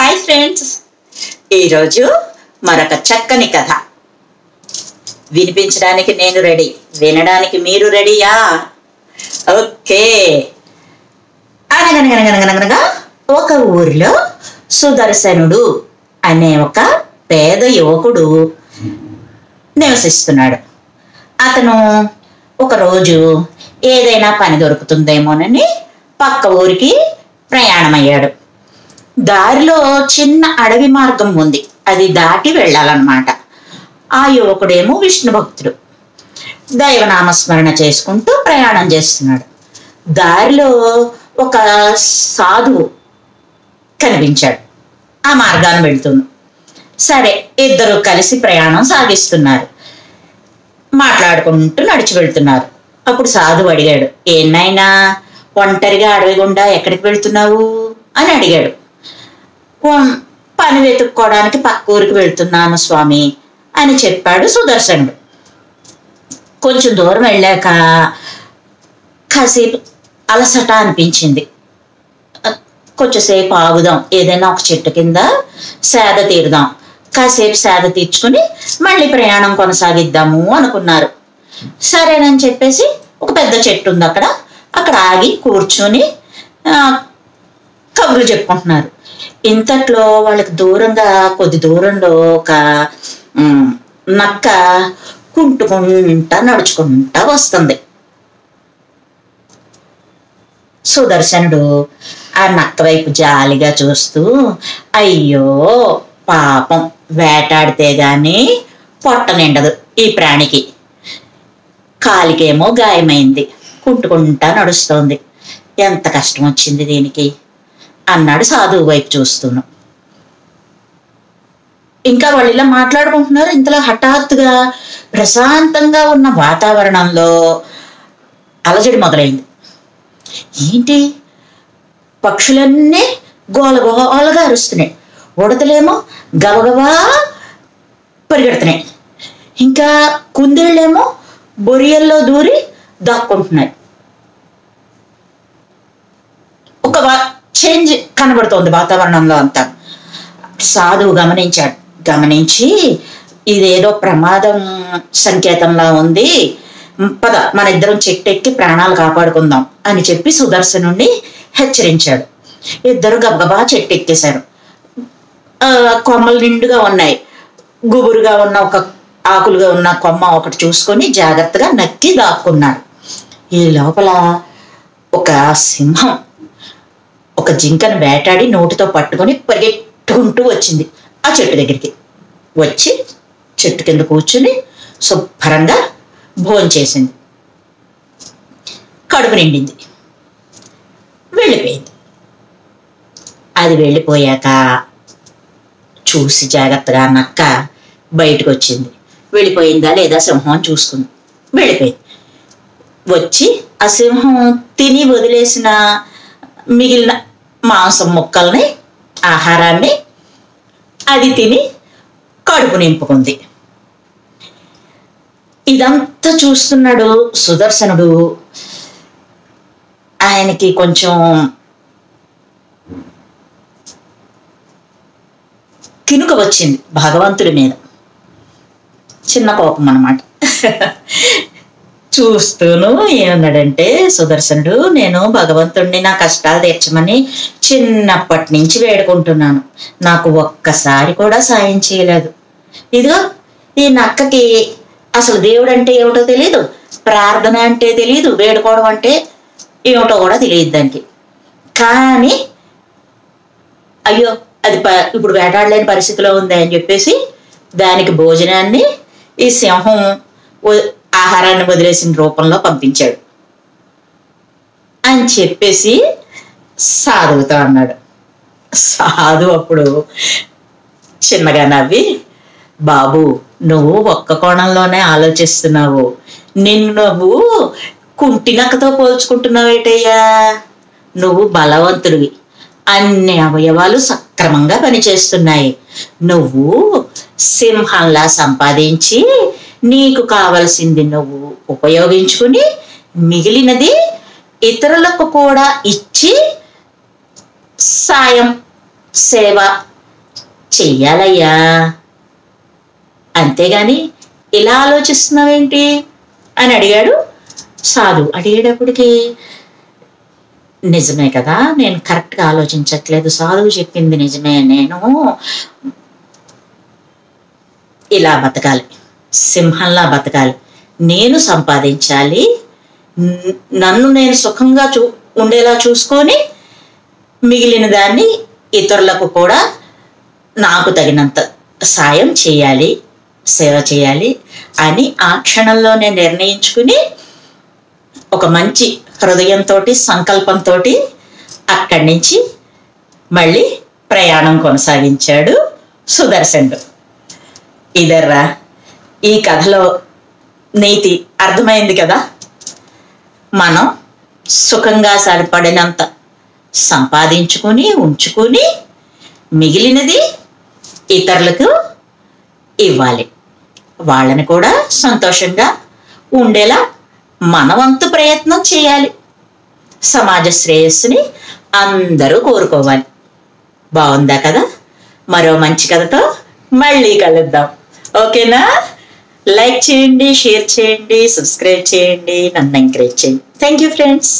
Hi friends, ఈరోజు మరొక చక్కని కథ వినిపించడానికి నేను రెడీ, వినడానికి మీరు రెడీయా? ఓకే. అనగనగనగనగనగనగా ఒక ఊరిలో సుదర్శనుడు అనే ఒక పేద యువకుడు నివసిస్తున్నాడు. అతను ఒకరోజు ఏదైనా పని దొరుకుతుందేమోనని పక్క ఊరికి ప్రయాణమయ్యాడు. దారిలో చిన్న అడవి మార్గం ఉంది, అది దాటి వెళ్ళాలన్నమాట. ఆ యువకుడేమో విష్ణు భక్తుడు, దైవనామస్మరణ చేసుకుంటూ ప్రయాణం చేస్తున్నాడు. దారిలో ఒక సాధువు కనిపించాడు, ఆ మార్గాన్ని వెళ్తుంది. సరే, ఇద్దరు కలిసి ప్రయాణం సాగిస్తున్నారు, మాట్లాడుకుంటూ నడిచి వెళ్తున్నారు. అప్పుడు సాధువు అడిగాడు, ఏనాయనా ఒంటరిగా అడవి గుండా ఎక్కడికి వెళ్తున్నావు అని అడిగాడు. పని వెతుక్కోవడానికి పక్క ఊరికి వెళ్తున్నాను స్వామి అని చెప్పాడు సుదర్శనుడు. కొంచెం దూరం వెళ్ళాక కాసేపు అలసట అనిపించింది. కొంచెంసేపు ఆగుదాం, ఏదైనా ఒక చెట్టు కింద సేద తీరుదాం, కాసేపు సేద తీర్చుకుని మళ్ళీ ప్రయాణం కొనసాగిద్దాము అనుకున్నారు. సరేనని చెప్పేసి ఒక పెద్ద చెట్టు ఉంది, అక్కడ ఆగి కూర్చొని కబుర్లు చెప్పుకుంటున్నారు. ఇంతట్లో వాళ్ళకి దూరంగా కొద్ది దూరంలో ఒక నక్క కుంటుకుంటా నడుచుకుంటా వస్తుంది. సుదర్శనుడు ఆ నక్క వైపు జాలిగా చూస్తూ, అయ్యో పాపం, వేటాడితే గాని పొట్ట నిండదు ఈ ప్రాణికి, కాలికేమో గాయమైంది, కుంటుకుంటా నడుస్తోంది, ఎంత కష్టం వచ్చింది దీనికి అన్నాడు సాధువు వైపు చూస్తూను. ఇంకా వాళ్ళు ఇలా మాట్లాడుకుంటున్నారు. ఇంతలో హఠాత్తుగా ప్రశాంతంగా ఉన్న వాతావరణంలో అలజడి మొదలైంది. ఏంటి, పక్షులన్నీ గోలగోలగా అరుస్తున్నాయి, ఉడతలేమో గబగబా పరిగెడుతున్నాయి, ఇంకా కుందేళ్ళేమో బొరియల్లో దూరి దాక్కుంటున్నాయి. ఒక చేంజ్ కనబడుతోంది వాతావరణంలో అంతా. సాధువు గమనించి ఇదేదో ప్రమాదం సంకేతంలా ఉంది, పద మన ఇద్దరం చెట్టెక్కి ప్రాణాలు కాపాడుకుందాం అని చెప్పి సుదర్శనుడిని హెచ్చరించాడు. ఇద్దరు గబగబా చెట్టెక్కేశారు. కొమ్మలు నిండుగా ఉన్నాయి, గుబురుగా ఉన్న ఒక ఆకులుగా ఉన్న కొమ్మ ఒకటి చూసుకొని జాగ్రత్తగా నక్కి దాక్కున్నారు. ఈ లోపల ఒక సింహం ఒక జింకను వేటాడి నోటితో పట్టుకొని పరిగెట్టుకుంటూ వచ్చింది. ఆ చెట్టు దగ్గరికి వచ్చి చెట్టు కింద కూర్చుని శుభ్రంగా భోంచేసింది. కడుపు నిండింది, వెళ్ళిపోయింది. అది వెళ్ళిపోయాక చూసి జాగ్రత్తగా నక్క బయటకు వచ్చింది. వెళ్ళిపోయిందా లేదా సింహం అని చూసుకుంది. వెళ్ళిపోయింది. వచ్చి ఆ సింహం తిని వదిలేసిన మిగిలిన మాంసం ముక్కల్ని, ఆహారాన్ని అది తిని కడుపు నింపుకుంది. ఇదంతా చూస్తున్నాడు సుదర్శనుడు. ఆయనకి కొంచెం కినుక వచ్చింది భగవంతుడి మీద, చిన్న కోపం అన్నమాట. చూస్తూను ఏమన్నాడంటే సుదర్శనుడు, నేను భగవంతుడిని నా కష్టాలు తీర్చమని చిన్నప్పటి నుంచి వేడుకుంటున్నాను, నాకు ఒక్కసారి కూడా సాయం చేయలేదు. ఇదిగో ఈ నక్కకి అసలు దేవుడు అంటే ఏమిటో తెలియదు, ప్రార్థన అంటే తెలియదు, వేడుకోవడం అంటే ఏమిటో కూడా తెలియదు దానికి. కానీ అయ్యో అది ఇప్పుడు వేటాడలేని పరిస్థితిలో ఉంది అని చెప్పేసి దానికి భోజనాన్ని ఈ సింహం ఆహారాన్ని వదిలేసిన రూపంలో పంపించాడు అని చెప్పేసి సాధువుతో అన్నాడు. సాధు అప్పుడు చిన్నగా నవ్వి, బాబు నువ్వు ఒక్క కోణంలోనే ఆలోచిస్తున్నావు, నువ్వు కుంటినక్కతో పోల్చుకుంటున్నావేటయ్యా, నువ్వు బలవంతుడివి, అన్ని అవయవాలు సక్రమంగా పనిచేస్తున్నాయి, నువ్వు సింహంలా సంపాదించి నీకు కావలసింది నువ్వు ఉపయోగించుకుని మిగిలినది ఇతరులకు కూడా ఇచ్చి సాయం సేవ చెయ్యాలయ్యా, అంతేగాని ఇలా ఆలోచిస్తున్నావేంటి అని అడిగాడు సాధు. అడిగేటప్పటికి నిజమే కదా, నేను కరెక్ట్గా ఆలోచించట్లేదు, సాధువు చెప్పింది నిజమే, నేను ఇలా బతకాలి, సింహంలా బతకాలి, నేను సంపాదించాలి, నన్ను నేను సుఖంగా ఉండేలా చూసుకొని మిగిలిన దాన్ని ఇతరులకు కూడా నాకు తగినంత సాయం చేయాలి, సేవ చేయాలి అని ఆ క్షణంలోనే నిర్ణయించుకుని ఒక మంచి హృదయంతో, సంకల్పంతో అక్కడి నుంచి మళ్ళీ ప్రయాణం కొనసాగించాడు సుదర్శనుడు. ఇదర్రా ఈ కథలో నీతి అర్థమైంది కదా. మనం సుఖంగా సరిపడినంత సంపాదించుకుని ఉంచుకుని మిగిలినది ఇతరులకు ఇవ్వాలి, వాళ్ళని కూడా సంతోషంగా ఉండేలా మన వంతు ప్రయత్నం చేయాలి, సమాజ శ్రేయస్సుని అందరూ కోరుకోవాలి. బాగుందా కదా? మరో మంచి కథతో మళ్ళీ కలుద్దాం. ఓకేనా? లైక్ చేయండి, షేర్ చేయండి, సబ్స్క్రైబ్ చేయండి, నన్ను ఎంకరేజ్ చేయండి. Thank you friends.